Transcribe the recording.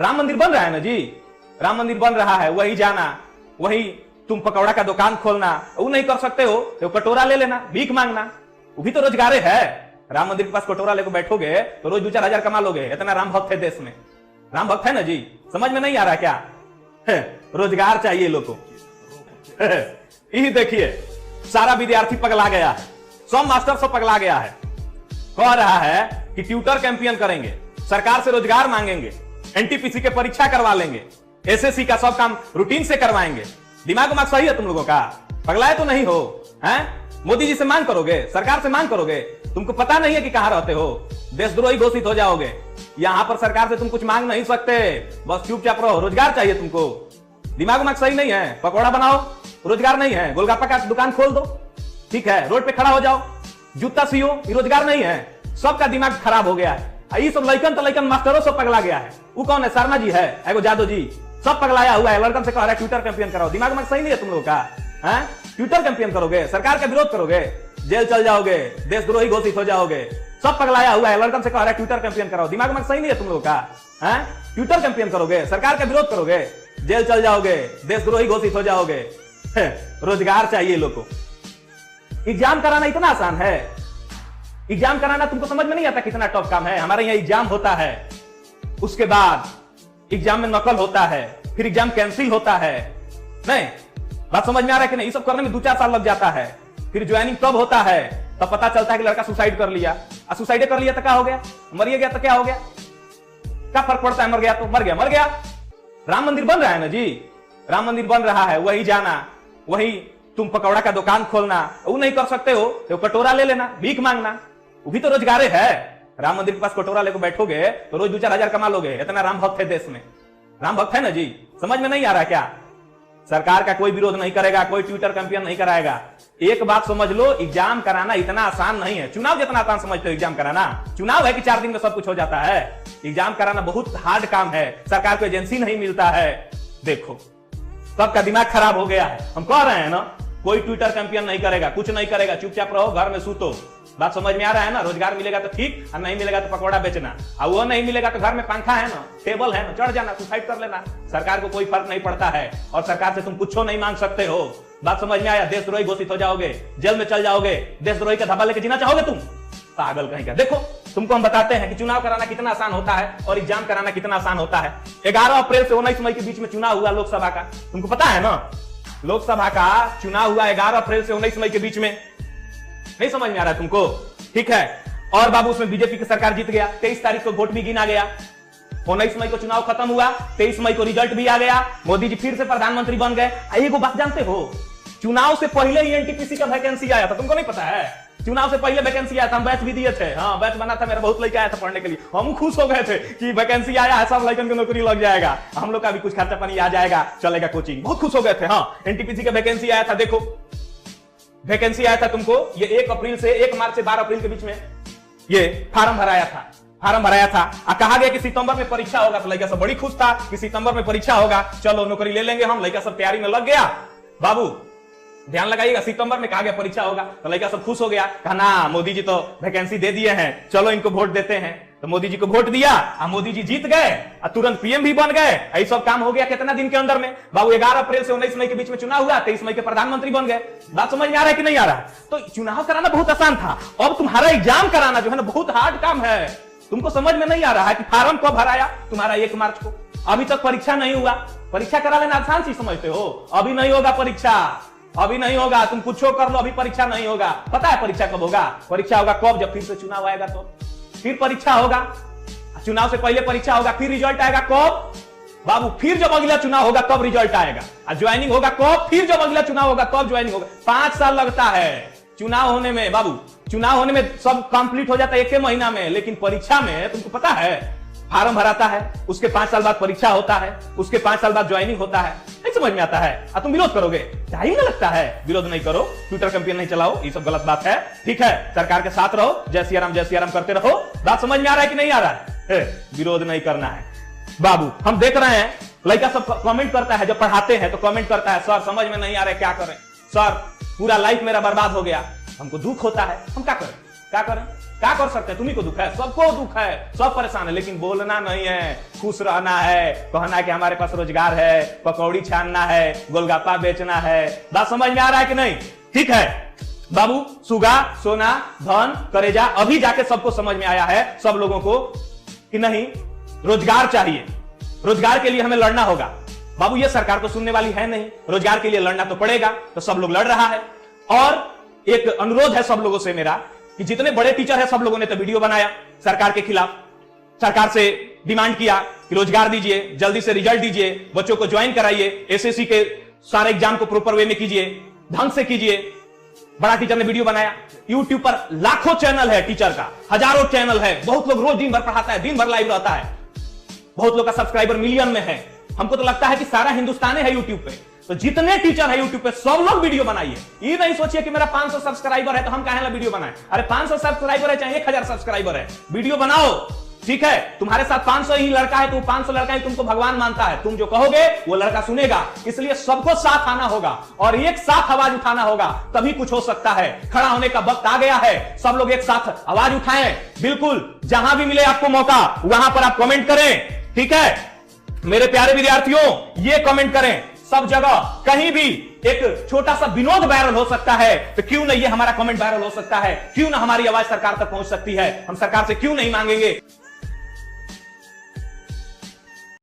राम मंदिर बन रहा है ना जी, राम मंदिर बन रहा है, वही जाना, वही तुम पकौड़ा का दुकान खोलना, वो नहीं कर सकते हो तो कटोरा ले लेना, भीख मांगना, वो भी तो रोजगार है। राम मंदिर के पास कटोरा लेकर बैठोगे तो रोज 2-4 हजार कमा लोगे। इतना राम भक्त है देश में, राम भक्त है ना जी, समझ में नहीं आ रहा क्या? रोजगार चाहिए लोग को। यही देखिए सारा विद्यार्थी पगला गया है, सब मास्टर सब पगला गया है। कह रहा है कि ट्यूटर कैंपेन करेंगे, सरकार से रोजगार मांगेंगे, एनटीपीसी के परीक्षा करवा लेंगे, एसएससी का सब काम रूटीन से करवाएंगे। दिमाग सही है तुम लोगों का? पगलाए तो नहीं हो? हैं? मोदी जी से मांग करोगे, सरकार से मांग करोगे? तुमको पता नहीं है कि कहां रहते हो, देशद्रोही घोषित हो जाओगे। यहां पर सरकार से तुम कुछ मांग नहीं सकते, बस चुपचाप रहो। रोजगार चाहिए तुमको, दिमाग सही नहीं है? पकौड़ा बनाओ, रोजगार नहीं है? गोलगप्पा का दुकान खोल दो, ठीक है, रोड पे खड़ा हो जाओ, जूता सियो, रोजगार नहीं है? सबका दिमाग खराब हो गया है। ये सब लइकन तो लइकन मास्टरों सब पगला गया है। वो कौन है? शर्मा जी है, एगो जादव जी, सब पगलाया हुआ है। लड़कन से कह रहा है ट्विटर कैंपेन कराओ। दिमाग सही नहीं है तुम लोगों का? हैं? ट्विटर कैंपेन करोगे, सरकार का विरोध करोगे, जेल चल जाओगे, देशद्रोही घोषित हो जाओगे। सब पगलाया हुआ है। लड़कन से कह रहा है ट्विटर कैंपेन कराओ। दिमाग सही नहीं है तुम लोगों का? हैं? ट्विटर कैंपेन करोगे, सरकार का विरोध करोगे, जेल चल जाओगे, देशद्रोही घोषित हो जाओगे। रोजगार चाहिए लोग को। एग्जाम कराना इतना आसान है? एग्जाम कराना तुमको समझ में नहीं आता कितना टफ काम है? हमारे यहाँ एग्जाम होता है, उसके बाद एग्जाम में नकल होता है, फिर एग्जाम कैंसिल होता है। नहीं बात समझ में आ रहा है कि नहीं? ये सब करने में 2-4 साल लग जाता है। फिर ज्वाइनिंग कब होता है तब पता चलता है कि लड़का सुसाइड कर लिया। सुसाइड कर लिया तो क्या हो गया? मरिए गया तो क्या हो गया? क्या फर्क पड़ता है? मर गया तो मर गया, मर गया। राम मंदिर बन रहा है ना जी, राम मंदिर बन रहा है, वही जाना, वही तुम पकौड़ा का दुकान खोलना, वो नहीं कर सकते हो तो कटोरा ले लेना, भीख मांगना, वो भी तो रोजगार है। राम मंदिर के पास कटोरा लेकर बैठोगे तो रोज 2-4 हजार कमा लोगे। इतना राम भक्त है देश में, राम भक्त है ना जी, समझ में नहीं आ रहा क्या? सरकार का कोई विरोध नहीं करेगा, कोई ट्विटर कैंपेन नहीं कराएगा। एक बात समझ लो, एग्जाम कराना इतना आसान नहीं है। चुनाव जितना आसान समझते हो एग्जाम कराना? चुनाव है कि 4 दिन में सब कुछ हो जाता है? एग्जाम कराना बहुत हार्ड काम है। सरकार को एजेंसी नहीं मिलता है। देखो सबका दिमाग खराब हो गया है। हम कह रहे हैं ना, कोई ट्विटर कैंपेन नहीं करेगा, कुछ नहीं करेगा, चुपचाप रहो, घर में सूतो। बात समझ में आ रहा है ना? रोजगार मिलेगा तो ठीक, और नहीं मिलेगा तो पकौड़ा बेचना, और वो नहीं मिलेगा तो घर में पंखा है ना, टेबल है ना, चढ़ जाना, सुसाइड कर लेना। सरकार को कोई फर्क नहीं पड़ता है, और सरकार से तुम कुछ नहीं मांग सकते हो। बात समझ में आया? देशद्रोही घोषित हो जाओगे, जेल में चल जाओगे, देशद्रोही का धब्बा लेके जीना चाहोगे तुम? पागल कहीं का। देखो तुमको हम बताते हैं कि चुनाव कराना कितना आसान होता है और एग्जाम कराना कितना आसान होता है। 11 अप्रैल से 19 मई के बीच में चुनाव हुआ लोकसभा का, तुमको पता है ना? लोकसभा का चुनाव हुआ 11 अप्रैल से 19 मई के बीच में। नहीं समझ में आ रहा है तुमको? ठीक है। और बाबू उसमें बीजेपी की सरकार जीत गया। 23 तारीख को वोट भी गिना गया। 19 मई को चुनाव खत्म हुआ, 23 मई को रिजल्ट भी आ गया, मोदी जी फिर से प्रधानमंत्री बन गए। एक बात जानते हो, चुनाव से पहले ही एनटीपीसी का वैकेंसी आया था, तुमको नहीं पता है? चुनाव से पहले वैकेंसी आया था, हम बैच भी दिए थे। हाँ बैच बना था, मेरा बहुत लड़का आया था पढ़ने के लिए। हम खुश हो गए थे कि वैकेंसी आया है, सब लड़कन को नौकरी लग जाएगा, हम लोग का भी कुछ खर्चा पानी आ जाएगा, चलेगा कोचिंग, बहुत खुश हो गए थे। हाँ एनटीपीसी का वैकेंसी आया था। देखो वैकेंसी आया था तुमको, ये 1 अप्रैल से 1 मार्च से 12 अप्रैल के बीच में ये फार्म भराया था। फार्म भराया था, कहा गया कि सितंबर में परीक्षा होगा। तो लड़का सब बड़ी खुश था कि सितंबर में परीक्षा होगा, चलो नौकरी ले लेंगे हम। लड़का सब तैयारी में लग गया। बाबू ध्यान लगाइएगा, सितंबर में कहा गया परीक्षा होगा, तो लड़का सब खुश हो गया, कहा ना मोदी जी तो वैकेंसी दे दिए हैं, चलो इनको वोट देते हैं। तो मोदी जी को वोट दिया और मोदी जी जीत गए और तुरंत पीएम भी बन गए। यही सब काम हो गया कितना दिन के अंदर में बाबू? 11 अप्रैल से 19 मई के बीच में चुनाव हुआ, 23 मई के प्रधानमंत्री बन गए। बात समझ में आ रहा है कि नहीं आ रहा है? तो चुनाव कराना बहुत आसान था, अब तुम्हारा एग्जाम कराना जो है ना बहुत हार्ड काम है। तुमको समझ में नहीं आ रहा है कि फार्म कब भराया तुम्हारा? 1 मार्च को। अभी तक परीक्षा नहीं हुआ। परीक्षा करा लेना आसान चीज समझते हो? अभी नहीं होगा परीक्षा, अभी नहीं होगा। तुम कुछ कर लो, अभी परीक्षा नहीं होगा। पता है परीक्षा कब होगा? परीक्षा होगा कब? जब फिर से चुनाव आएगा तो फिर परीक्षा होगा। चुनाव से पहले परीक्षा होगा, फिर रिजल्ट आएगा कब बाबू? फिर जब अगला चुनाव होगा तब रिजल्ट आएगा। और ज्वाइनिंग होगा कब? फिर जब अगला चुनाव होगा तब ज्वाइनिंग होगा। 5 साल लगता है चुनाव होने में बाबू। चुनाव होने में सब कंप्लीट हो जाता है 1 महीना में, लेकिन परीक्षा में तुमको पता है फार्म भराता है, उसके 5 साल बाद परीक्षा होता है, उसके 5 साल बाद ज्वाइनिंग होता है। नहीं समझ में आता है? और तुम विरोध करोगे, टाइम ना लगता है। विरोध नहीं करो, ट्विटर कैंपेन नहीं चलाओ, ये सब गलत बात है। ठीक है, सरकार के साथ रहो, जय सिया राम करते रहो। बात समझ में आ रहा है कि नहीं आ रहा है? विरोध नहीं करना है बाबू। हम देख रहे हैं लड़का सब कमेंट करता है, जब पढ़ाते हैं तो कमेंट करता है, सर समझ में नहीं आ रहा है, क्या करें सर, पूरा लाइफ मेरा बर्बाद हो गया। हमको दुख होता है, हम क्या करें? क्या करें? क्या कर सकते हैं? तुम्ही को दुख है, सबको दुख है, सब परेशान है, लेकिन बोलना नहीं है, खुश रहना है, कहना है कि हमारे पास रोजगार है, पकौड़ी छानना है, गोलगप्पा बेचना है। बात समझ में आ रहा है कि नहीं? ठीक है बाबू, सुगा, सोना, धन, करेजा, अभी जाके सबको समझ में आया है, सब लोगों को, कि नहीं रोजगार चाहिए, रोजगार के लिए हमें लड़ना होगा। बाबू ये सरकार तो सुनने वाली है नहीं, रोजगार के लिए लड़ना तो पड़ेगा, तो सब लोग लड़ रहा है। और एक अनुरोध है सब लोगों से मेरा कि जितने बड़े टीचर है सब लोगों ने तो वीडियो बनाया सरकार के खिलाफ, सरकार से डिमांड किया कि रोजगार दीजिए, जल्दी से रिजल्ट दीजिए, बच्चों को ज्वाइन कराइए, एसएससी के सारे एग्जाम को प्रॉपर वे में कीजिए, ढंग से कीजिए। बड़ा टीचर ने वीडियो बनाया, यूट्यूब पर लाखों चैनल है टीचर का, हजारों चैनल है, बहुत लोग रोज दिन भर पढ़ाता है, दिन भर लाइव रहता है, बहुत लोग का सब्सक्राइबर मिलियन में है। हमको तो लगता है कि सारा हिंदुस्तान है यूट्यूब पे, तो जितने टीचर है यूट्यूब पे सब लोग वीडियो बनाइए। ये नहीं सोचिए कि मेरा 500 सब्सक्राइबर है तो हम काहे ना वीडियो बनाए। अरे 500 सब्सक्राइबर है चाहे 1000 सब्सक्राइबर है, वीडियो बनाओ, ठीक है। तुम्हारे साथ 500 ही लड़का है तो 500 लड़का ही तुमको भगवान मानता है, तुम जो कहोगे वो लड़का सुनेगा, इसलिए सबको साथ आना होगा और एक साथ आवाज उठाना होगा, तभी कुछ हो सकता है। खड़ा होने का वक्त आ गया है, सब लोग एक साथ आवाज उठाएं। बिल्कुल जहां भी मिले आपको मौका वहां पर आप कमेंट करें, ठीक है मेरे प्यारे विद्यार्थियों, ये कमेंट करें सब जगह, कहीं भी एक छोटा सा विनोद वायरल हो सकता है तो क्यों नहीं ये हमारा कमेंट वायरल हो सकता है, क्यों ना हमारी आवाज सरकार तक पहुंच सकती है, हम सरकार से क्यों नहीं मांगेंगे